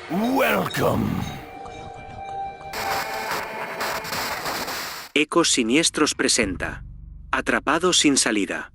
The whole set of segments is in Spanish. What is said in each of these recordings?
Welcome. Ecos Siniestros presenta Atrapados sin salida.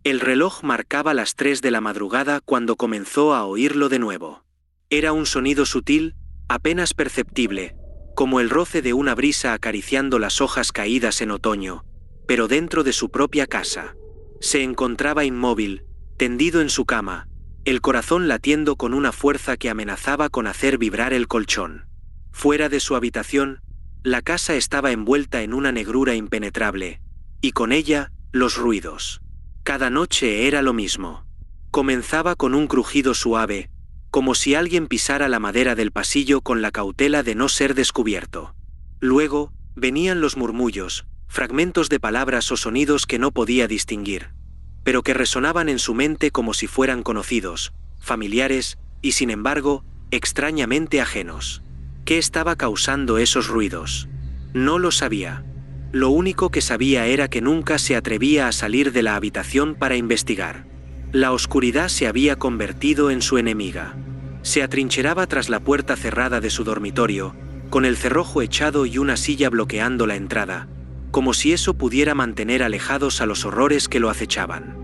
El reloj marcaba las 3 de la madrugada cuando comenzó a oírlo de nuevo. Era un sonido sutil, apenas perceptible, como el roce de una brisa acariciando las hojas caídas en otoño, pero dentro de su propia casa. Se encontraba inmóvil, tendido en su cama, el corazón latiendo con una fuerza que amenazaba con hacer vibrar el colchón. Fuera de su habitación, la casa estaba envuelta en una negrura impenetrable, y con ella, los ruidos. Cada noche era lo mismo. Comenzaba con un crujido suave, como si alguien pisara la madera del pasillo con la cautela de no ser descubierto. Luego, venían los murmullos, fragmentos de palabras o sonidos que no podía distinguir, pero que resonaban en su mente como si fueran conocidos, familiares, y sin embargo, extrañamente ajenos. ¿Qué estaba causando esos ruidos? No lo sabía. Lo único que sabía era que nunca se atrevía a salir de la habitación para investigar. La oscuridad se había convertido en su enemiga. Se atrincheraba tras la puerta cerrada de su dormitorio, con el cerrojo echado y una silla bloqueando la entrada, como si eso pudiera mantener alejados a los horrores que lo acechaban.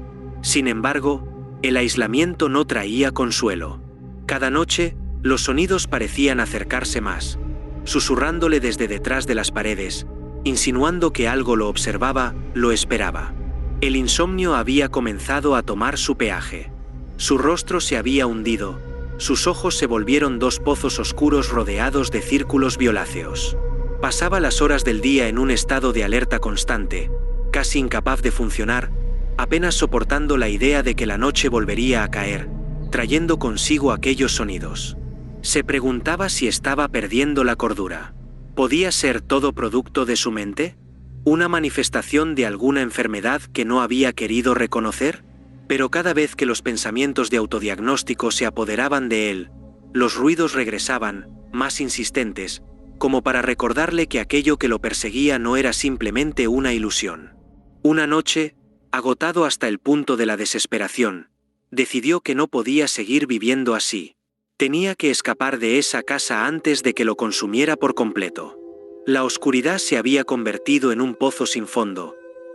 Sin embargo, el aislamiento no traía consuelo. Cada noche, los sonidos parecían acercarse más, susurrándole desde detrás de las paredes, insinuando que algo lo observaba, lo esperaba. El insomnio había comenzado a tomar su peaje. Su rostro se había hundido, sus ojos se volvieron 2 pozos oscuros rodeados de círculos violáceos. Pasaba las horas del día en un estado de alerta constante, casi incapaz de funcionar, apenas soportando la idea de que la noche volvería a caer, trayendo consigo aquellos sonidos. Se preguntaba si estaba perdiendo la cordura. ¿Podía ser todo producto de su mente? ¿Una manifestación de alguna enfermedad que no había querido reconocer? Pero cada vez que los pensamientos de autodiagnóstico se apoderaban de él, los ruidos regresaban, más insistentes, como para recordarle que aquello que lo perseguía no era simplemente una ilusión. Una noche, agotado hasta el punto de la desesperación, decidió que no podía seguir viviendo así. Tenía que escapar de esa casa antes de que lo consumiera por completo. La oscuridad se había convertido en un pozo sin fondo,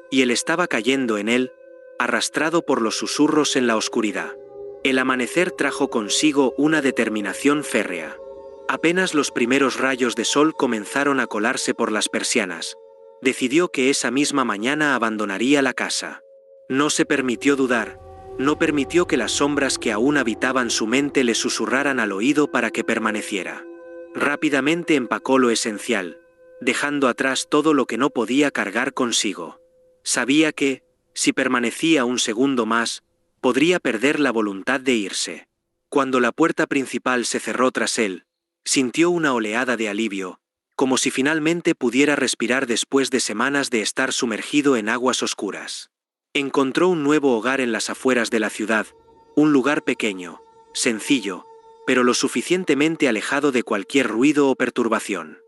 y él estaba cayendo en él, arrastrado por los susurros en la oscuridad. El amanecer trajo consigo una determinación férrea. Apenas los primeros rayos de sol comenzaron a colarse por las persianas, decidió que esa misma mañana abandonaría la casa. No se permitió dudar. No permitió que las sombras que aún habitaban su mente le susurraran al oído para que permaneciera. Rápidamente empacó lo esencial, dejando atrás todo lo que no podía cargar consigo. Sabía que, si permanecía un segundo más, podría perder la voluntad de irse. Cuando la puerta principal se cerró tras él, sintió una oleada de alivio, como si finalmente pudiera respirar después de semanas de estar sumergido en aguas oscuras. Encontró un nuevo hogar en las afueras de la ciudad, un lugar pequeño, sencillo, pero lo suficientemente alejado de cualquier ruido o perturbación.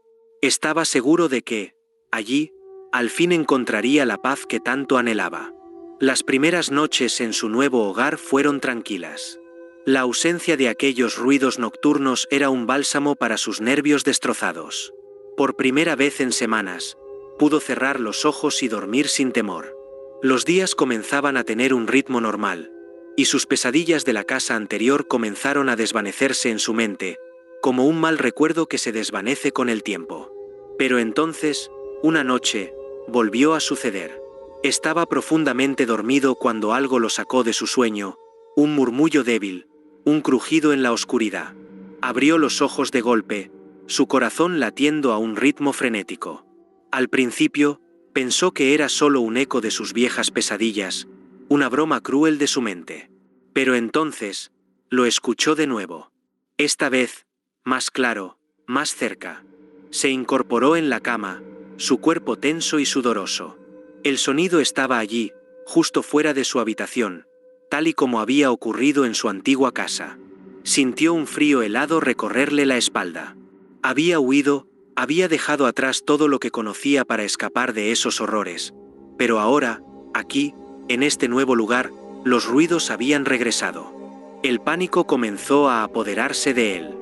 Estaba seguro de que, allí, al fin encontraría la paz que tanto anhelaba. Las primeras noches en su nuevo hogar fueron tranquilas. La ausencia de aquellos ruidos nocturnos era un bálsamo para sus nervios destrozados. Por primera vez en semanas, pudo cerrar los ojos y dormir sin temor. Los días comenzaban a tener un ritmo normal, y sus pesadillas de la casa anterior comenzaron a desvanecerse en su mente, como un mal recuerdo que se desvanece con el tiempo. Pero entonces, una noche, volvió a suceder. Estaba profundamente dormido cuando algo lo sacó de su sueño, un murmullo débil, un crujido en la oscuridad. Abrió los ojos de golpe, su corazón latiendo a un ritmo frenético. Al principio, pensó que era solo un eco de sus viejas pesadillas, una broma cruel de su mente. Pero entonces, lo escuchó de nuevo. Esta vez, más claro, más cerca. Se incorporó en la cama, su cuerpo tenso y sudoroso. El sonido estaba allí, justo fuera de su habitación, tal y como había ocurrido en su antigua casa. Sintió un frío helado recorrerle la espalda. Había huido, había dejado atrás todo lo que conocía para escapar de esos horrores, pero ahora, aquí, en este nuevo lugar, los ruidos habían regresado. El pánico comenzó a apoderarse de él.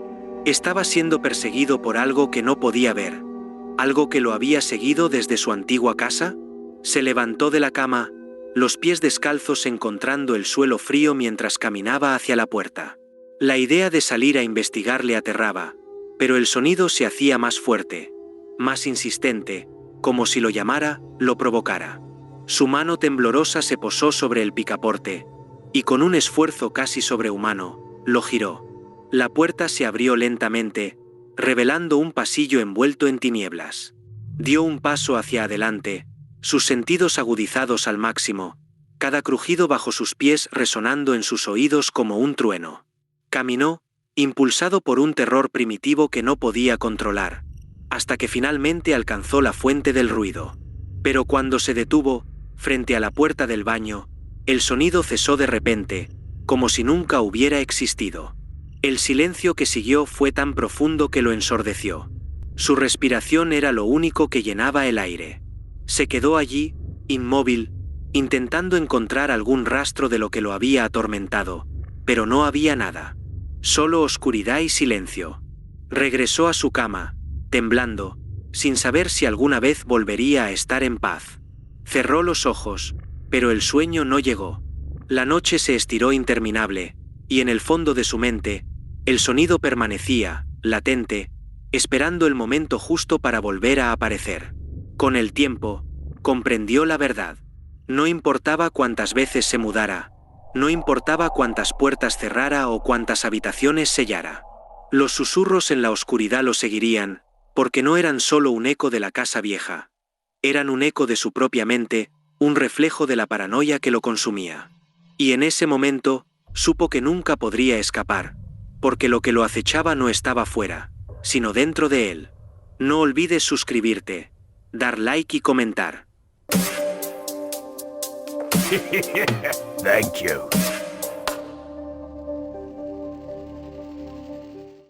Estaba siendo perseguido por algo que no podía ver. ¿Algo que lo había seguido desde su antigua casa? Se levantó de la cama, los pies descalzos encontrando el suelo frío mientras caminaba hacia la puerta. La idea de salir a investigar le aterraba, pero el sonido se hacía más fuerte, más insistente, como si lo llamara, lo provocara. Su mano temblorosa se posó sobre el picaporte, y con un esfuerzo casi sobrehumano, lo giró. La puerta se abrió lentamente, revelando un pasillo envuelto en tinieblas. Dio un paso hacia adelante, sus sentidos agudizados al máximo, cada crujido bajo sus pies resonando en sus oídos como un trueno. Caminó, impulsado por un terror primitivo que no podía controlar, hasta que finalmente alcanzó la fuente del ruido. Pero cuando se detuvo, frente a la puerta del baño, el sonido cesó de repente, como si nunca hubiera existido. El silencio que siguió fue tan profundo que lo ensordeció. Su respiración era lo único que llenaba el aire. Se quedó allí, inmóvil, intentando encontrar algún rastro de lo que lo había atormentado, pero no había nada. Solo oscuridad y silencio. Regresó a su cama, temblando, sin saber si alguna vez volvería a estar en paz. Cerró los ojos, pero el sueño no llegó. La noche se estiró interminable, y en el fondo de su mente, el sonido permanecía, latente, esperando el momento justo para volver a aparecer. Con el tiempo, comprendió la verdad. No importaba cuántas veces se mudara, no importaba cuántas puertas cerrara o cuántas habitaciones sellara. Los susurros en la oscuridad lo seguirían, porque no eran solo un eco de la casa vieja. Eran un eco de su propia mente, un reflejo de la paranoia que lo consumía. Y en ese momento, supo que nunca podría escapar, porque lo que lo acechaba no estaba fuera, sino dentro de él. No olvides suscribirte, dar like y comentar. Thank you.